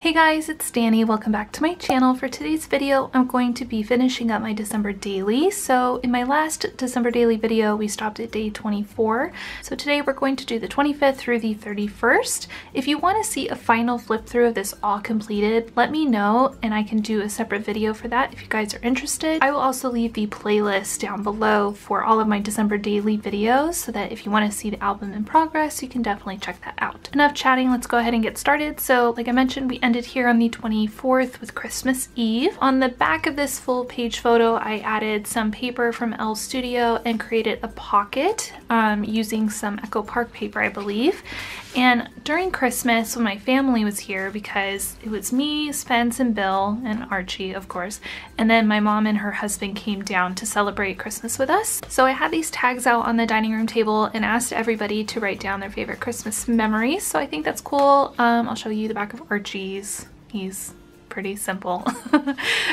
Hey guys, it's Danny. Welcome back to my channel. For today's video, I'm going to be finishing up my December daily. So in my last December daily video, we stopped at day 24. So today we're going to do the 25th through the 31st. If you want to see a final flip through of this all completed, let me know and I can do a separate video for that if you guys are interested. I will also leave the playlist down below for all of my December daily videos so that if you want to see the album in progress, you can definitely check that out. Enough chatting, let's go ahead and get started. So like I mentioned, we ended here on the 24th with Christmas Eve. On the back of this full page photo, I added some paper from Elle Studio and created a pocket using some Echo Park paper, I believe. And during Christmas, when my family was here, because it was me, Spence, and Bill, and Archie, of course, and then my mom and her husband came down to celebrate Christmas with us. So I had these tags out on the dining room table and asked everybody to write down their favorite Christmas memories. So I think that's cool. I'll show you the back of Archie's. He's pretty simple.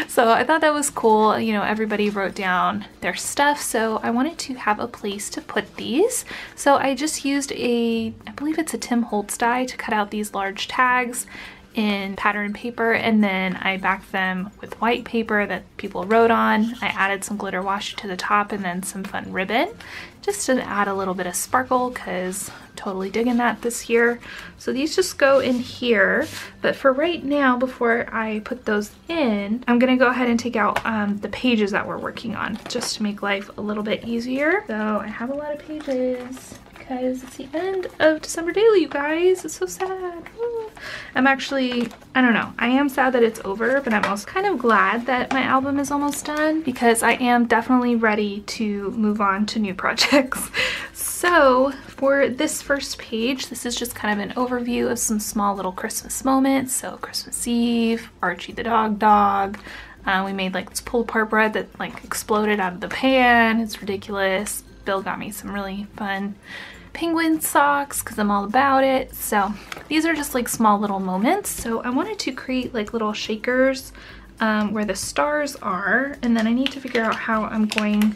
So I thought that was cool. You know, everybody wrote down their stuff, so I wanted to have a place to put these. So I just used I believe it's a Tim Holtz die to cut out these large tags in pattern paper, and then I backed them with white paper that people wrote on. I added some glitter washi to the top and then some fun ribbon just to add a little bit of sparkle because I'm totally digging that this year. So these just go in here, but for right now, before I put those in, I'm gonna go ahead and take out the pages that we're working on just to make life a little bit easier. So I have a lot of pages because it's the end of December daily, you guys. It's so sad. I'm actually, I don't know, I am sad that it's over, but I'm also kind of glad that my album is almost done because I am definitely ready to move on to new projects. So for this first page, this is just kind of an overview of some small little Christmas moments. So Christmas Eve, Archie the dog. We made like this pull apart bread that like exploded out of the pan. It's ridiculous. Bill got me some really fun penguin socks because I'm all about it. So these are just like small little moments. So I wanted to create like little shakers where the stars are, and then I need to figure out how I'm going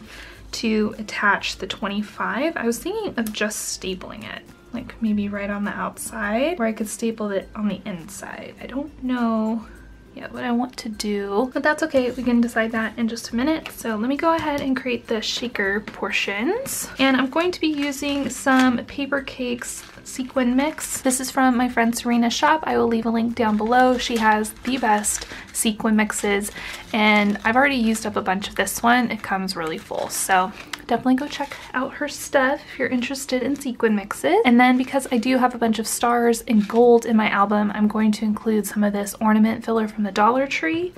to attach the 25. I was thinking of just stapling it, like maybe right on the outside, or I could staple it on the inside. I don't know yet what I want to do, but that's okay. We can decide that in just a minute. So let me go ahead and create the shaker portions. And I'm going to be using some Paper Cakes sequin mix. This is from my friend Serena's shop. I will leave a link down below. She has the best sequin mixes, and I've already used up a bunch of this one. It comes really full, so definitely go check out her stuff if you're interested in sequin mixes. And then because I do have a bunch of stars and gold in my album, I'm going to include some of this ornament filler from the Dollar Tree,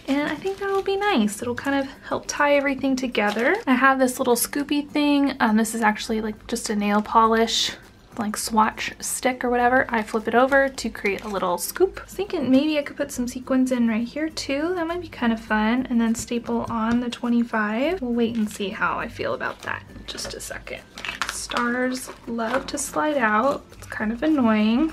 and I think that'll be nice. It'll kind of help tie everything together. I have this little scoopy thing. This is actually like just a nail polish like swatch stick or whatever. I flip it over to create a little scoop. I was thinking maybe I could put some sequins in right here too. That might be kind of fun. And then staple on the 25. We'll wait and see how I feel about that in just a second. Stars love to slide out. It's kind of annoying.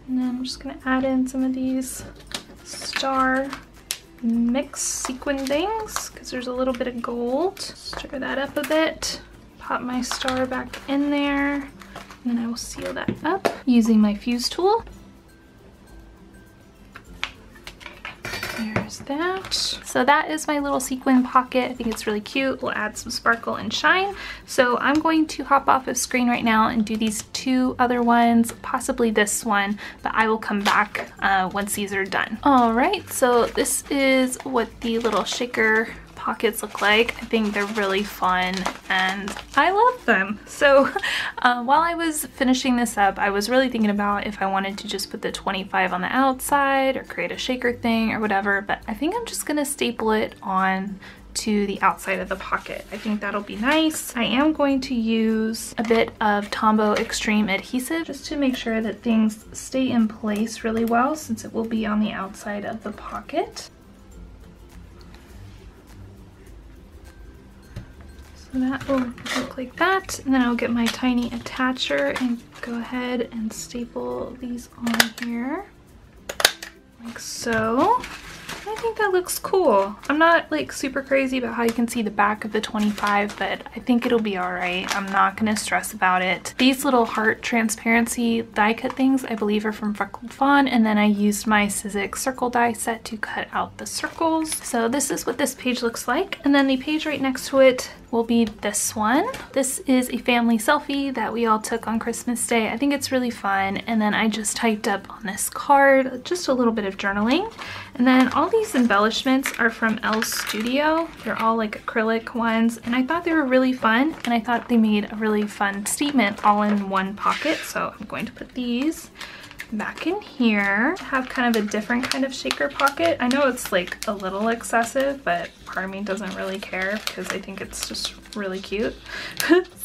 And then I'm just gonna add in some of these star mix sequin things because there's a little bit of gold. Stir that up a bit, pop my star back in there, and then I will seal that up using my fuse tool. There's that. So that is my little sequin pocket. I think it's really cute. We'll add some sparkle and shine. So I'm going to hop off of screen right now and do these two other ones, possibly this one, but I will come back once these are done. All right, so this is what the little shaker pockets look like. I think they're really fun and I love them. So while I was finishing this up, I was really thinking about if I wanted to just put the 25 on the outside or create a shaker thing or whatever, but I think I'm just gonna staple it on to the outside of the pocket. I think that'll be nice. I am going to use a bit of Tombow Extreme adhesive just to make sure that things stay in place really well since it will be on the outside of the pocket. So that will look like that, and then I'll get my tiny attacher and go ahead and staple these on here like so. I think that looks cool. I'm not like super crazy about how you can see the back of the 25, but I think it'll be all right. I'm not gonna stress about it. These little heart transparency die cut things I believe are from Freckled Fawn, and then I used my Sizzix circle die set to cut out the circles. So this is what this page looks like, and then the page right next to it will be this one. This is a family selfie that we all took on Christmas Day. I think it's really fun, and then I just typed up on this card just a little bit of journaling. And then all these embellishments are from Elle Studio. They're all like acrylic ones, and I thought they were really fun, and I thought they made a really fun statement all in one pocket. So I'm going to put these back in here. I have kind of a different kind of shaker pocket. I know it's like a little excessive, but part of me doesn't really care because I think it's just really cute.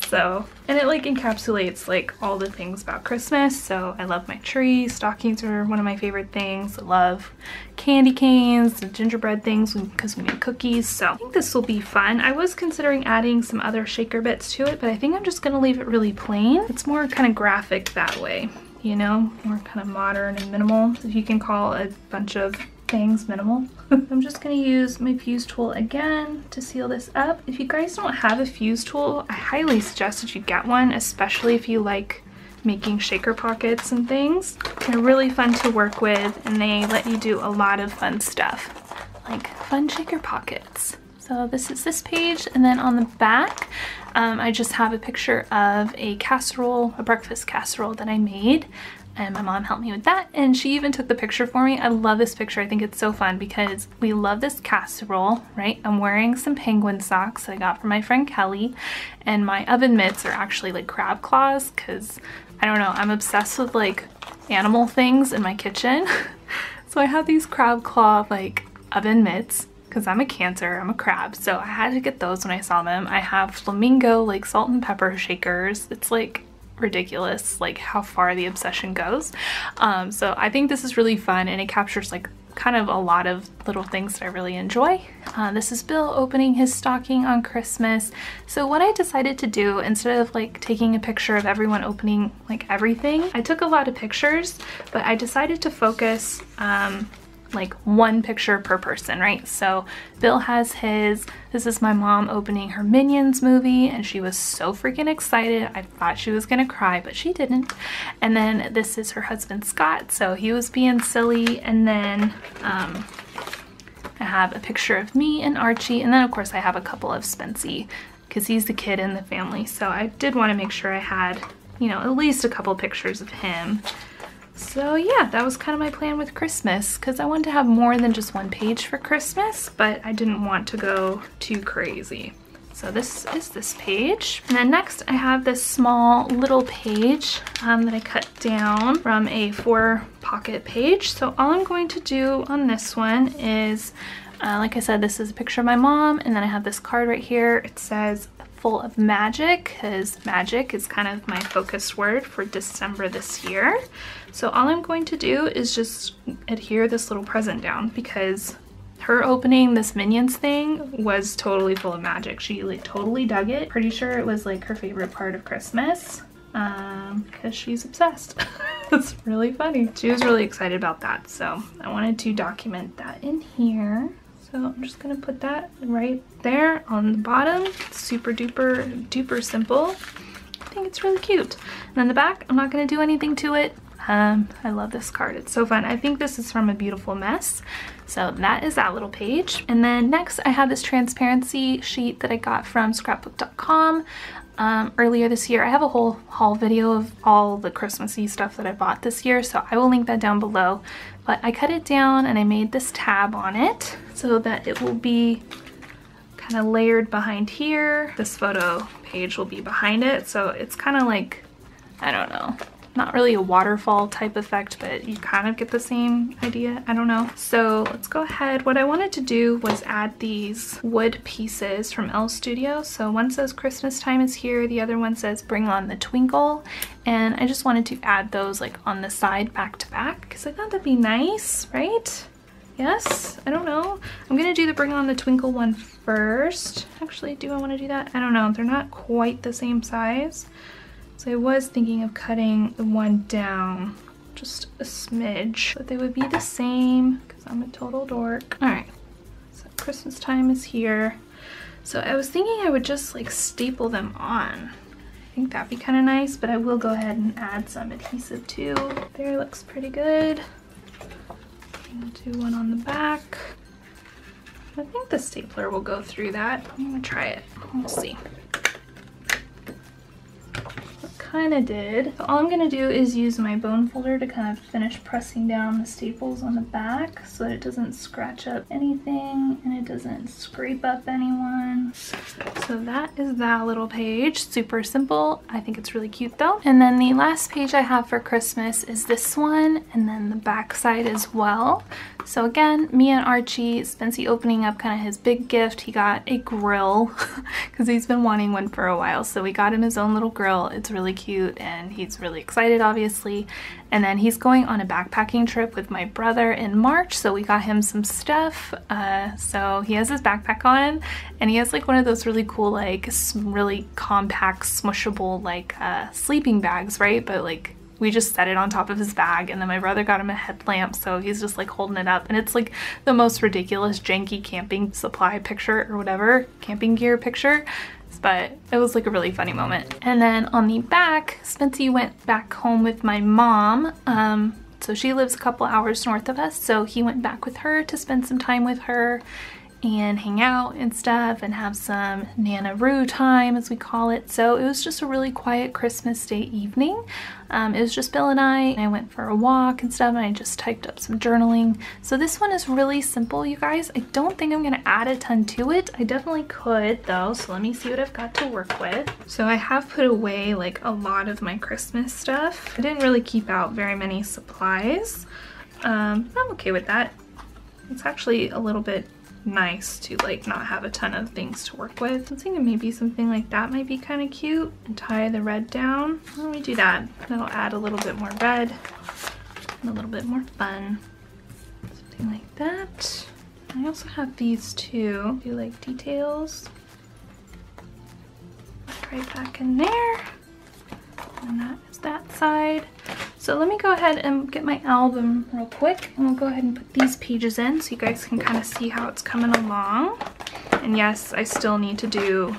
So, and it like encapsulates like all the things about Christmas. So I love my tree. Stockings are one of my favorite things. I love candy canes, the gingerbread things because we made cookies. So I think this will be fun. I was considering adding some other shaker bits to it, but I think I'm just gonna leave it really plain. It's more kind of graphic that way, you know, more kind of modern and minimal, if you can call a bunch of things minimal. I'm just gonna use my fuse tool again to seal this up. If you guys don't have a fuse tool, I highly suggest that you get one, especially if you like making shaker pockets and things. They're really fun to work with, and they let you do a lot of fun stuff, like fun shaker pockets. So this is this page, and then on the back, I just have a picture of a casserole, a breakfast casserole that I made, and my mom helped me with that, and she even took the picture for me. I love this picture. I think it's so fun because we love this casserole, right? I'm wearing some penguin socks that I got from my friend Kelly, and my oven mitts are actually like crab claws because, I don't know, I'm obsessed with like animal things in my kitchen. So I have these crab claw like oven mitts because I'm a Cancer, I'm a crab, so I had to get those when I saw them. I have flamingo like salt and pepper shakers. It's like ridiculous like how far the obsession goes. So I think this is really fun, and it captures like kind of a lot of little things that I really enjoy. This is Bill opening his stocking on Christmas. So what I decided to do, instead of like taking a picture of everyone opening like everything, I took a lot of pictures, but I decided to focus like one picture per person, right? So Bill has his, this is my mom opening her Minions movie, and she was so freaking excited. I thought she was gonna cry, but she didn't. And then this is her husband Scott, so he was being silly. And then I have a picture of me and Archie, and then of course I have a couple of Spency because he's the kid in the family. So I did want to make sure I had, you know, at least a couple pictures of him. So yeah, that was kind of my plan with Christmas, because I wanted to have more than just one page for Christmas, but I didn't want to go too crazy. So this is this page. And then next I have this small little page that I cut down from a 4-pocket page. So all I'm going to do on this one is, like I said, this is a picture of my mom, and then I have this card right here. It says full of magic, because magic is kind of my focus word for December this year. So all I'm going to do is just adhere this little present down, because her opening this Minions thing was totally full of magic. She like totally dug it. Pretty sure it was like her favorite part of Christmas, because she's obsessed. It's really funny. She was really excited about that, so I wanted to document that in here. So I'm just gonna put that right there on the bottom. It's super duper simple. I think it's really cute. And then the back, I'm not gonna do anything to it. I love this card, it's so fun. I think this is from A Beautiful Mess. So that is that little page. And then next I have this transparency sheet that I got from scrapbook.com earlier this year. I have a whole haul video of all the Christmassy stuff that I bought this year, so I will link that down below. But I cut it down and I made this tab on it so that it will be kind of layered behind here. This photo page will be behind it, so it's kind of like, I don't know, not really a waterfall type effect, but you kind of get the same idea. I don't know. So let's go ahead. What I wanted to do was add these wood pieces from Elle Studio. So one says Christmas time is here, the other one says bring on the twinkle, and I just wanted to add those like on the side back to back because I thought that'd be nice, right? Yes, I don't know. I'm gonna do the bring on the twinkle one first. Actually, do I want to do that? I don't know. They're not quite the same size. So I was thinking of cutting the one down just a smidge, but they would be the same because I'm a total dork. All right, so Christmas time is here. So I was thinking I would just like staple them on. I think that'd be kind of nice, but I will go ahead and add some adhesive too. There, looks pretty good. I'll do one on the back. I think the stapler will go through that. I'm gonna try it, we'll see. Kind of did. So all I'm gonna do is use my bone folder to kind of finish pressing down the staples on the back so that it doesn't scratch up anything and it doesn't scrape up anyone. So that is that little page. Super simple. I think it's really cute though. And then the last page I have for Christmas is this one, and then the back side as well. So again, me and Archie, Spency opening up kind of his big gift. He got a grill because he's been wanting one for a while. So we got him his own little grill. It's really cute and he's really excited, obviously. And then he's going on a backpacking trip with my brother in March. So we got him some stuff. So he has his backpack on and he has like one of those really cool, like really compact, smushable, like sleeping bags, right? But like we just set it on top of his bag, and then my brother got him a headlamp, so he's just like holding it up, and it's like the most ridiculous janky camping supply picture or whatever, camping gear picture, but it was like a really funny moment. And then on the back, Spency went back home with my mom. So she lives a couple hours north of us, so he went back with her to spend some time with her and hang out and stuff and have some Nana-Roo time, as we call it. So it was just a really quiet Christmas Day evening. It was just Bill and I went for a walk and stuff, and I just typed up some journaling. So this one is really simple, you guys. I don't think I'm gonna add a ton to it. I definitely could though, so let me see what I've got to work with. So I have put away like a lot of my Christmas stuff. I didn't really keep out very many supplies. I'm okay with that. It's actually a little bit nice to like not have a ton of things to work with. I'm thinking maybe something like that might be kind of cute, and tie the red down. Let me do that. That'll add a little bit more red and a little bit more fun. Something like that. I also have these too. Do like details. Right back in there. And that is that side. So let me go ahead and get my album real quick, and we'll go ahead and put these pages in so you guys can kind of see how it's coming along. And yes, I still need to do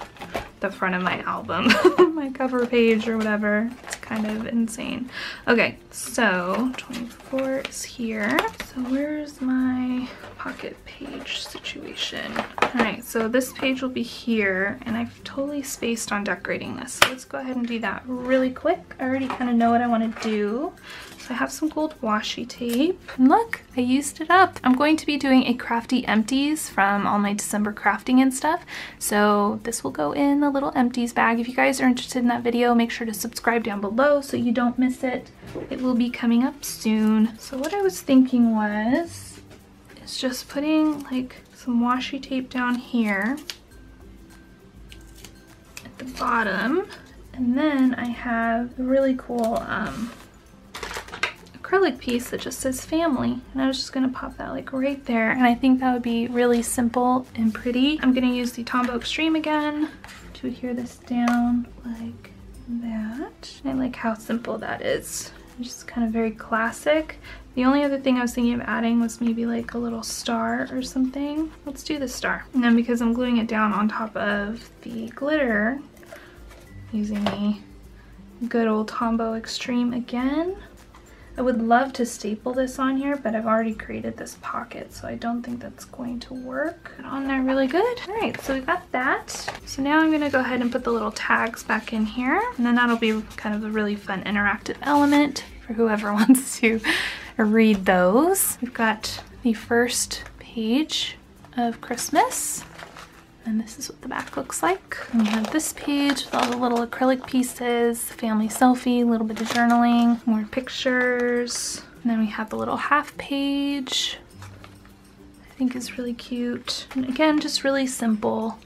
the front of my album, my cover page or whatever. It's kind of insane. Okay, so 24 is here. So where's my pocket page situation? All right, so this page will be here, and I've totally spaced on decorating this. So let's go ahead and do that really quick. I already kind of know what I want to do. So I have some gold washi tape. And look, I used it up. I'm going to be doing a crafty empties from all my December crafting and stuff. So this will go in the little empties bag. If you guys are interested in that video, make sure to subscribe down below so you don't miss it. It will be coming up soon. So what I was thinking was just putting like some washi tape down here at the bottom, and then I have a really cool acrylic piece that just says family, and I was just gonna pop that like right there, and I think that would be really simple and pretty. I'm gonna use the Tombow Extreme again to adhere this down like that. I like how simple that is. Just kind of very classic. The only other thing I was thinking of adding was maybe like a little star or something. Let's do the star. And then because I'm gluing it down on top of the glitter, using the good old Tombow Extreme again. I would love to staple this on here, but I've already created this pocket, so I don't think that's going to work. Put it on there really good. All right, so we got that. So now I'm gonna go ahead and put the little tags back in here, and then that'll be kind of a really fun interactive element for whoever wants to read those. We've got the first page of Christmas, and this is what the back looks like. And we have this page with all the little acrylic pieces, family selfie, a little bit of journaling, more pictures. And then we have the little half page, I think is really cute. And again, just really simple.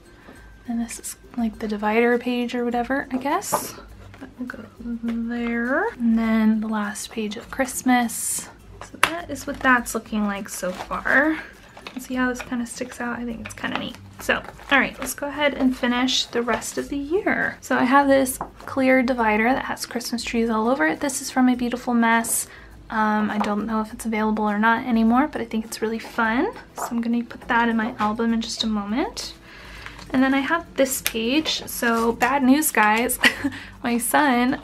And this is like the divider page or whatever, I guess. That will go there. And then the last page of Christmas. So that is what that's looking like so far. See how this kind of sticks out? I think it's kind of neat. So, all right, let's go ahead and finish the rest of the year. So I have this clear divider that has Christmas trees all over it. This is from A Beautiful Mess. I don't know if it's available or not anymore, but I think it's really fun. So I'm gonna put that in my album in just a moment. And then I have this page. So bad news, guys. My son,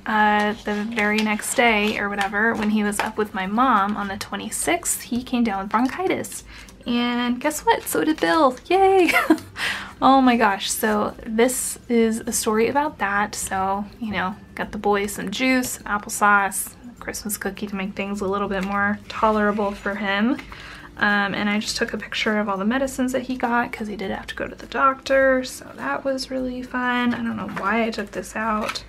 the very next day or whatever, when he was up with my mom on the 26th, he came down with bronchitis. And guess what? So did Bill. Yay! Oh my gosh. So this is a story about that. So, you know, got the boys some juice, some applesauce, Christmas cookie to make things a little bit more tolerable for him. And I just took a picture of all the medicines that he got because he did have to go to the doctor. So that was really fun. I don't know why I took this out.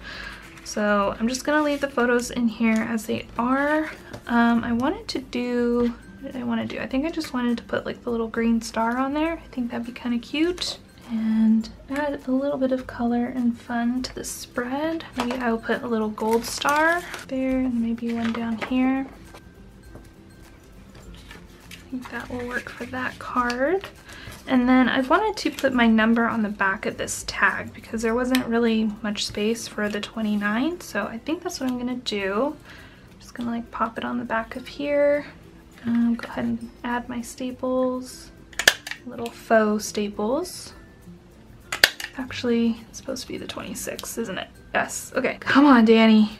So I'm just gonna leave the photos in here as they are. I wanted to do, what did I want to do? I think I just wanted to put like the little green star on there. I think that'd be kind of cute. And add a little bit of color and fun to the spread. Maybe I'll put a little gold star there and maybe one down here. I think that will work for that card. And then I wanted to put my number on the back of this tag because there wasn't really much space for the 29. So I think that's what I'm gonna do. I'm just gonna like pop it on the back of here. Go ahead and add my staples, little faux staples. Actually, it's supposed to be the 26th, isn't it? Yes. Okay. Come on, Danny.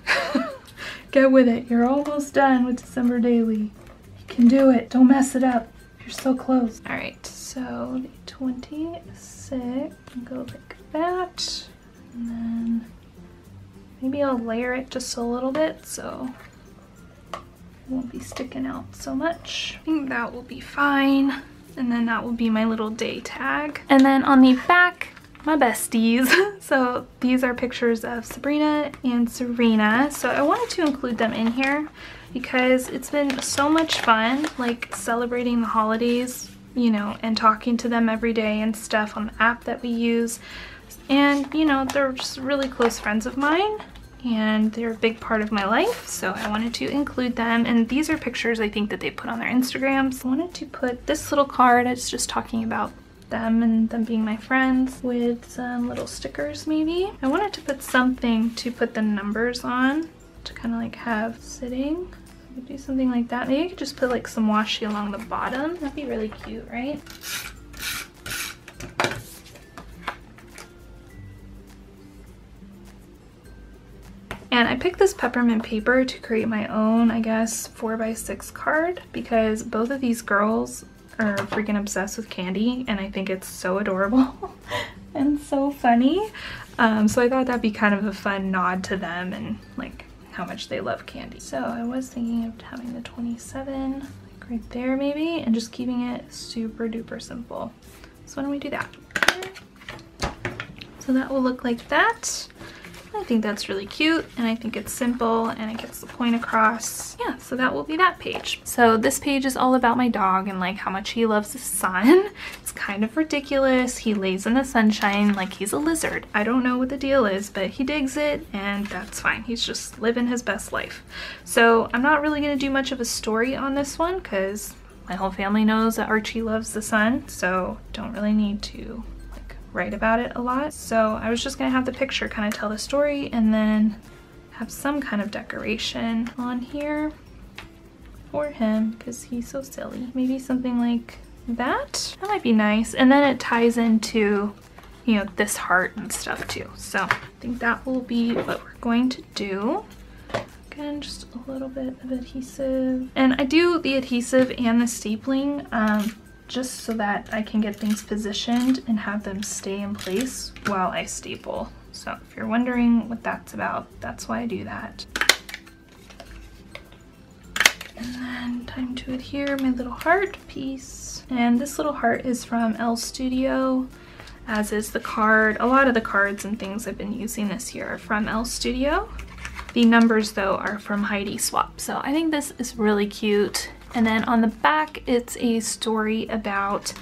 Get with it. You're almost done with December Daily. You can do it. Don't mess it up. You're so close. All right. So the 26th, go like that. And then maybe I'll layer it just a little bit so it won't be sticking out so much. I think that will be fine. And then that will be my little day tag. And then on the back, my besties. So these are pictures of Sabrina and Serena. So I wanted to include them in here because it's been so much fun, like celebrating the holidays, you know, and talking to them every day and stuff on the app that we use. And, you know, they're just really close friends of mine and they're a big part of my life. So I wanted to include them. And these are pictures I think that they put on their Instagrams. I wanted to put this little card. It's just talking about them and them being my friends with some little stickers maybe. I wanted to put something to put the numbers on to kind of like have sitting. I could do something like that. Maybe I could just put like some washi along the bottom. That'd be really cute, right? And I picked this peppermint paper to create my own, I guess, 4x6 card because both of these girls are freaking obsessed with candy and I think it's so adorable and so funny. So I thought that'd be kind of a fun nod to them and like how much they love candy. So I was thinking of having the 27 like right there maybe and just keeping it super duper simple. So why don't we do that? So that will look like that. I think that's really cute and I think it's simple and it gets the point across. Yeah, so that will be that page. So this page is all about my dog and like how much he loves the sun. It's kind of ridiculous. He lays in the sunshine like he's a lizard. I don't know what the deal is, but he digs it and that's fine. He's just living his best life. So I'm not really gonna do much of a story on this one because my whole family knows that Archie loves the sun, so don't really need to write about it a lot. So I was just gonna have the picture kind of tell the story and then have some kind of decoration on here for him because he's so silly. Maybe something like that. That might be nice. And then it ties into, you know, this heart and stuff too. So I think that will be what we're going to do. Again, just a little bit of adhesive. And I do the adhesive and the stapling just so that I can get things positioned and have them stay in place while I staple. So if you're wondering what that's about, that's why I do that. And then time to adhere my little heart piece. And this little heart is from Elle Studio, as is the card. A lot of the cards and things I've been using this year are from Elle Studio. The numbers though are from Heidi Swap. So I think this is really cute. And then on the back, it's a story about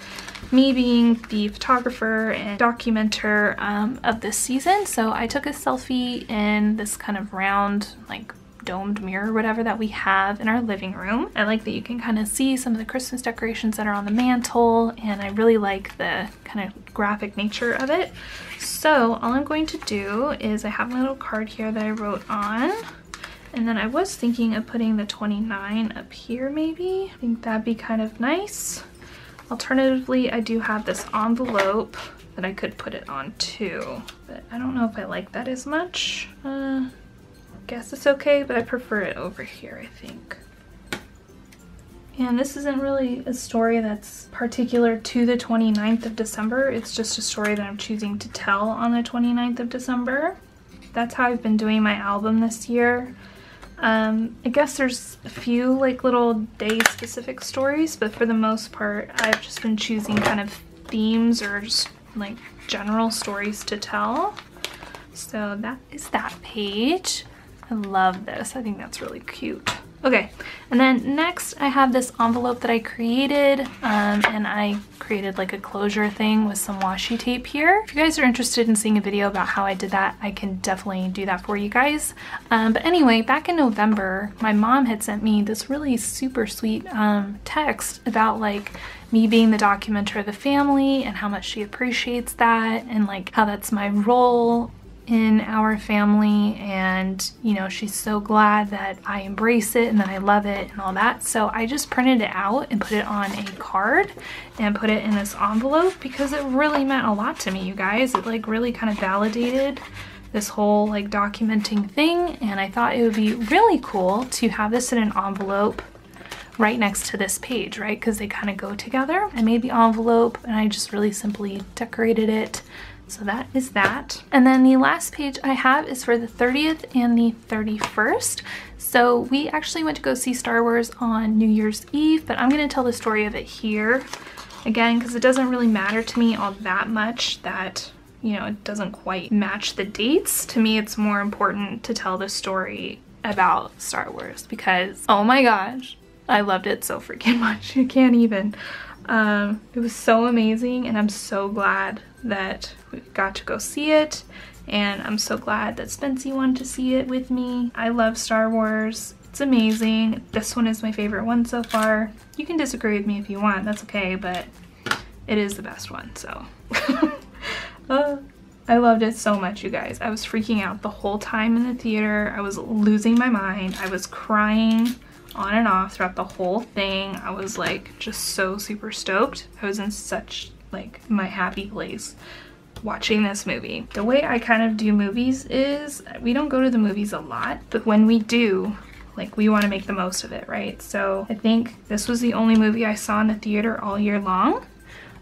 me being the photographer and documenter of this season. So I took a selfie in this kind of round, like domed mirror or whatever that we have in our living room. I like that you can kind of see some of the Christmas decorations that are on the mantle, and I really like the kind of graphic nature of it. So all I'm going to do is I have my little card here that I wrote on, And then I was thinking of putting the 29 up here maybe. I think that'd be kind of nice. Alternatively, I do have this envelope that I could put it on too, but I don't know if I like that as much. Guess it's okay, but I prefer it over here, I think. And this isn't really a story that's particular to the 29th of December. It's just a story that I'm choosing to tell on the 29th of December. That's how I've been doing my album this year. I guess there's a few like little day specific stories, but for the most part I've just been choosing kind of themes or just like general stories to tell. So that is that page. I love this. I think that's really cute. Okay, and then next I have this envelope that I created, and I created like a closure thing with some washi tape here. If you guys are interested in seeing a video about how I did that, I can definitely do that for you guys. But anyway, back in November, my mom had sent me this really super sweet text about like me being the documenter of the family and how much she appreciates that and like how that's my role in our family, and you know, she's so glad that I embrace it and that I love it and all that. So I just printed it out and put it on a card and put it in this envelope because it really meant a lot to me, you guys. It like really kind of validated this whole like documenting thing, and I thought it would be really cool to have this in an envelope right next to this page, right? Because they kind of go together. I made the envelope and I just really simply decorated it. So that is that. And then the last page I have is for the 30th and the 31st. So we actually went to go see Star Wars on New Year's Eve, but I'm gonna tell the story of it here again because it doesn't really matter to me all that much that, you know, it doesn't quite match the dates. To me, it's more important to tell the story about Star Wars because, oh my gosh, I loved it so freaking much. I can't even. It was so amazing, and I'm so glad that we got to go see it, and I'm so glad that Spency wanted to see it with me. I love Star Wars. It's amazing. This one is my favorite one so far. You can disagree with me if you want, that's okay, but it is the best one, so. I loved it so much, you guys. I was freaking out the whole time in the theater. I was losing my mind. I was crying on and off throughout the whole thing. I was like just so super stoked. I was in such like my happy place watching this movie. The way I kind of do movies is we don't go to the movies a lot, but when we do, like we want to make the most of it, right? So I think this was the only movie I saw in the theater all year long,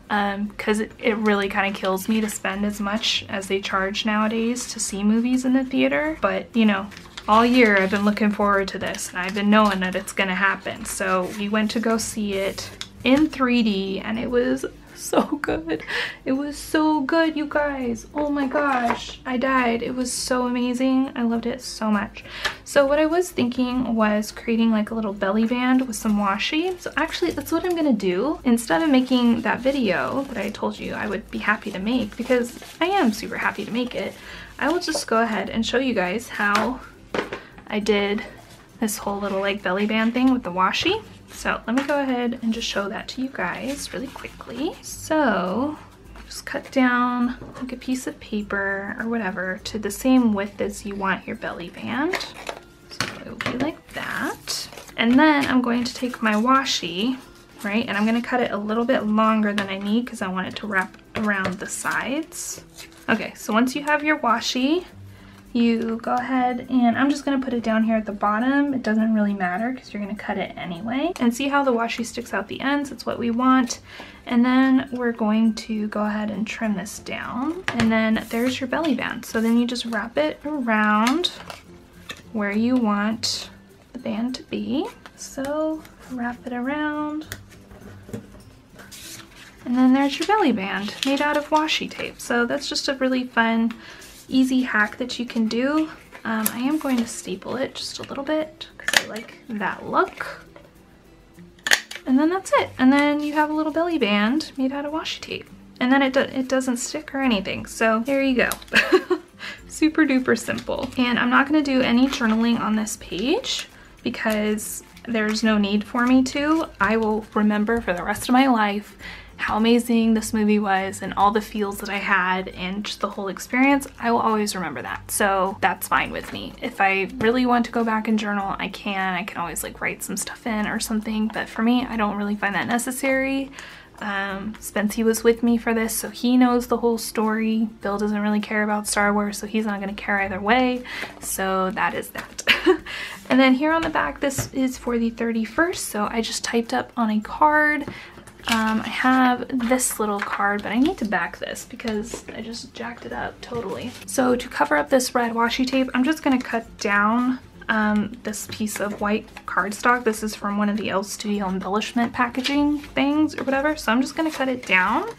because it really kind of kills me to spend as much as they charge nowadays to see movies in the theater. But you know, all year I've been looking forward to this and I've been knowing that it's gonna happen. So we went to go see it in 3D and it was so good. It was so good, you guys. Oh my gosh, I died. It was so amazing. I loved it so much. So what I was thinking was creating like a little belly band with some washi. So actually that's what I'm gonna do. Instead of making that video that I told you I would be happy to make, because I am super happy to make it, I will just go ahead and show you guys how I did this whole little like belly band thing with the washi. So let me go ahead and just show that to you guys really quickly. So just cut down like a piece of paper or whatever to the same width as you want your belly band. So it will be like that. And then I'm going to take my washi, right? And I'm going to cut it a little bit longer than I need because I want it to wrap around the sides. Okay, so once you have your washi, you go ahead and I'm just going to put it down here at the bottom. It doesn't really matter because you're going to cut it anyway. And see how the washi sticks out the ends? It's what we want. And then we're going to go ahead and trim this down. And then there's your belly band. So then you just wrap it around where you want the band to be. So wrap it around. And then there's your belly band made out of washi tape. So that's just a really fun, easy hack that you can do. I am going to staple it just a little bit because I like that look. And then that's it. And then you have a little belly band made out of washi tape. And then it doesn't stick or anything. So there you go. Super duper simple. And I'm not going to do any journaling on this page because there's no need for me to. I will remember for the rest of my life how amazing this movie was and all the feels that I had and just the whole experience, I will always remember that. So that's fine with me. If I really want to go back and journal, I can always like write some stuff in or something, but for me, I don't really find that necessary. Spency was with me for this, so he knows the whole story. Bill doesn't really care about Star Wars, so he's not going to care either way. So that is that. And then here on the back, this is for the 31st, so I just typed up on a card. I have this little card, but I need to back this because I just jacked it up totally. So to cover up this red washi tape, I'm just going to cut down this piece of white cardstock. This is from one of the Elle Studio embellishment packaging things or whatever, so I'm just going to cut it down.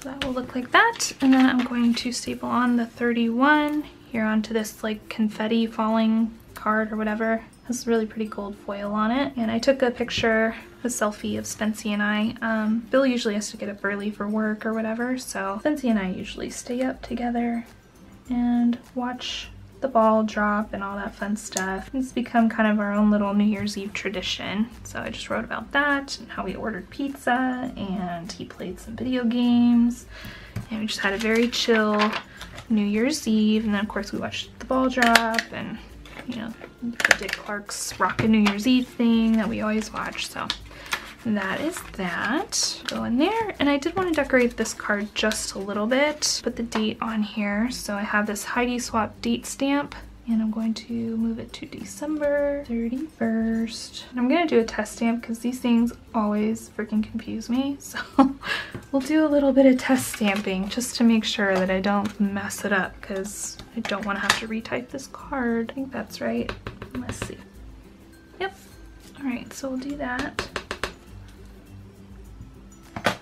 That will look like that, and then I'm going to staple on the 31 here onto this like confetti falling card or whatever. Has really pretty gold foil on it, and I took a picture, a selfie of Spency and I. Bill usually has to get up early for work or whatever, so Spency and I usually stay up together and watch the ball drop and all that fun stuff. It's become kind of our own little New Year's Eve tradition. So I just wrote about that and how we ordered pizza and he played some video games and we just had a very chill New Year's Eve. And then of course we watched the ball drop and, you know, the Dick Clark's Rockin' New Year's Eve thing that we always watch. So that is that. Go in there, and I did want to decorate this card just a little bit. Put the date on here. So I have this Heidi Swap date stamp, and I'm going to move it to December 31st. And I'm going to do a test stamp because these things always freaking confuse me. So we'll do a little bit of test stamping just to make sure that I don't mess it up because I don't want to have to retype this card. I think that's right. Let's see. Yep. All right, so we'll do that.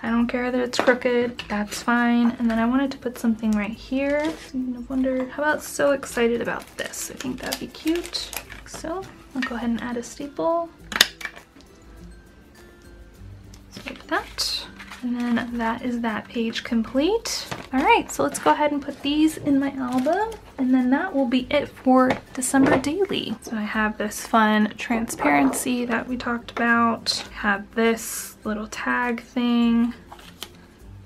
I don't care that it's crooked, that's fine. And then I wanted to put something right here. I wonder, how about so excited about this? I think that'd be cute. Like so, I'll go ahead and add a staple. Just like that. And then that is that page complete. All right, so let's go ahead and put these in my album. And then that will be it for December daily. So I have this fun transparency that we talked about. I have this little tag thing.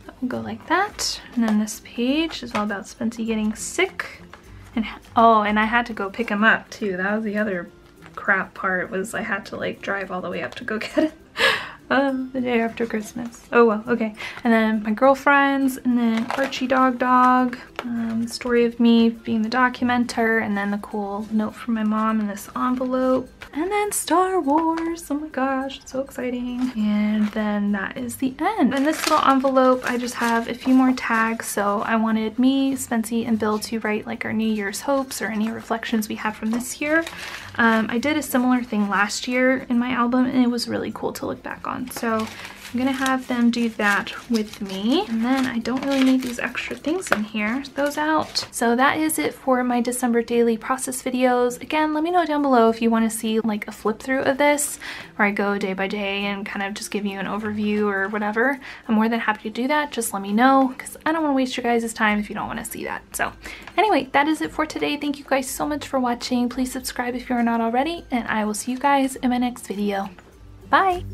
That will go like that. And then this page is all about Spency getting sick. And oh, and I had to go pick him up too. That was the other crap part, was I had to like drive all the way up to go get it. The day after Christmas. Oh well, okay. And then my girlfriends, and then Archie Dog, story of me being the documenter, and then the cool note from my mom in this envelope, and then Star Wars. Oh my gosh, it's so exciting. And then that is the end. In this little envelope, I just have a few more tags. So I wanted me, Spency, and Bill to write like our New Year's hopes or any reflections we had from this year. I did a similar thing last year in my album, and it was really cool to look back on. So I'm gonna have them do that with me. And then I don't really need these extra things in here. Those out. So that is it for my December daily process videos. Again, let me know down below if you want to see like a flip through of this, where I go day by day and kind of just give you an overview or whatever. I'm more than happy to do that. Just let me know, because I don't want to waste your guys' time if you don't want to see that. So anyway, that is it for today. Thank you guys so much for watching. Please subscribe if you're not already, and I will see you guys in my next video. Bye!